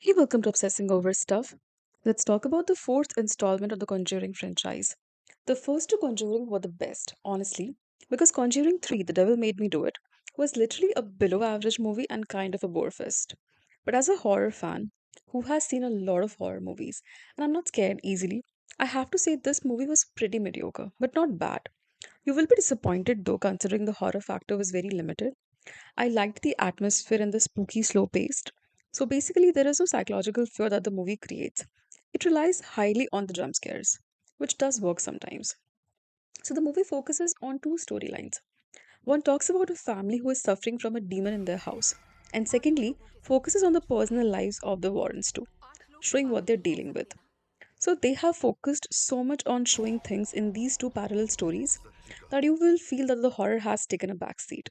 Hey, welcome to Obsessing Over Stuff. Let's talk about the fourth installment of the Conjuring franchise. The first two Conjuring were the best, honestly, because Conjuring 3, The Devil Made Me Do It, was literally a below average movie and kind of a bore fest. But as a horror fan who has seen a lot of horror movies, and I'm not scared easily, I have to say this movie was pretty mediocre, but not bad. You will be disappointed though, considering the horror factor was very limited. I liked the atmosphere and the spooky slow paced. So basically, there is no psychological fear that the movie creates. It relies highly on the jump scares, which does work sometimes. So the movie focuses on two storylines. One talks about a family who is suffering from a demon in their house, and secondly, focuses on the personal lives of the Warrens too, showing what they're dealing with. So they have focused so much on showing things in these two parallel stories that you will feel that the horror has taken a backseat.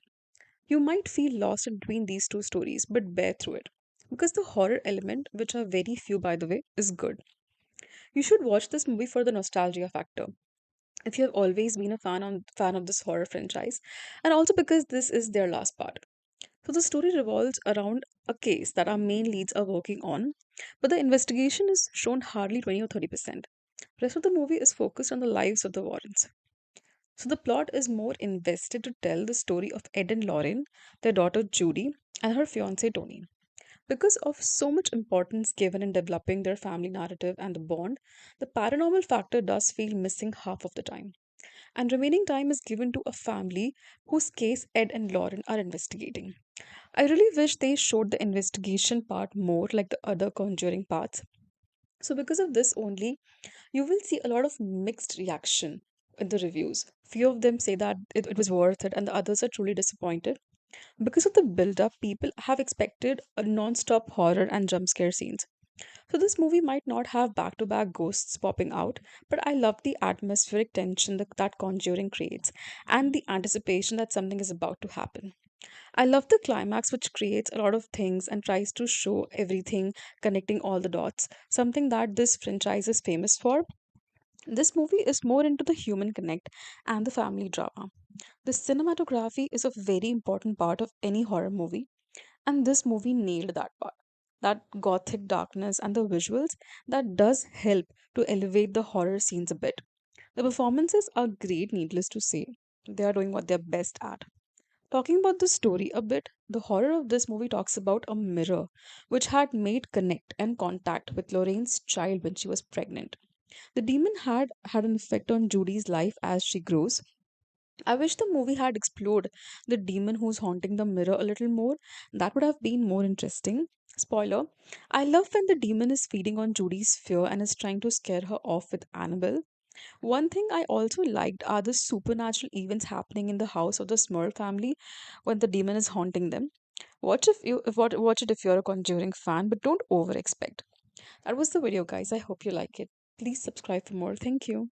You might feel lost in between these two stories, but bear through it. Because the horror element, which are very few by the way, is good. You should watch this movie for the nostalgia factor. If you have always been a fan of this horror franchise, and also because this is their last part. So the story revolves around a case that our main leads are working on, but the investigation is shown hardly 20 or 30%. Rest of the movie is focused on the lives of the Warrens. So the plot is more invested to tell the story of Ed and Lauren, their daughter Judy, and her fiance Tony. Because of so much importance given in developing their family narrative and the bond, the paranormal factor does feel missing half of the time. And remaining time is given to a family whose case Ed and Lauren are investigating. I really wish they showed the investigation part more like the other conjuring parts. So, because of this only, you will see a lot of mixed reaction in the reviews. Few of them say that it was worth it, and the others are truly disappointed. Because of the build up, people have expected a non stop horror and jump scare scenes. So, this movie might not have back to back ghosts popping out, but I love the atmospheric tension that Conjuring creates and the anticipation that something is about to happen. I love the climax, which creates a lot of things and tries to show everything, connecting all the dots, something that this franchise is famous for. This movie is more into the human connect and the family drama. The cinematography is a very important part of any horror movie, and this movie nailed that part. That gothic darkness and the visuals that does help to elevate the horror scenes a bit. The performances are great, needless to say. They are doing what they're best at. Talking about the story a bit, the horror of this movie talks about a mirror which had made connect and contact with Lorraine's child when she was pregnant. The demon had an effect on Judy's life as she grows. I wish the movie had explored the demon who's haunting the mirror a little more. That would have been more interesting. Spoiler, I love when the demon is feeding on Judy's fear and is trying to scare her off with Annabelle. One thing I also liked are the supernatural events happening in the house of the Smurl family when the demon is haunting them. Watch it if you're a Conjuring fan, but don't over expect. That was the video, guys. I hope you like it. Please subscribe for more. Thank you.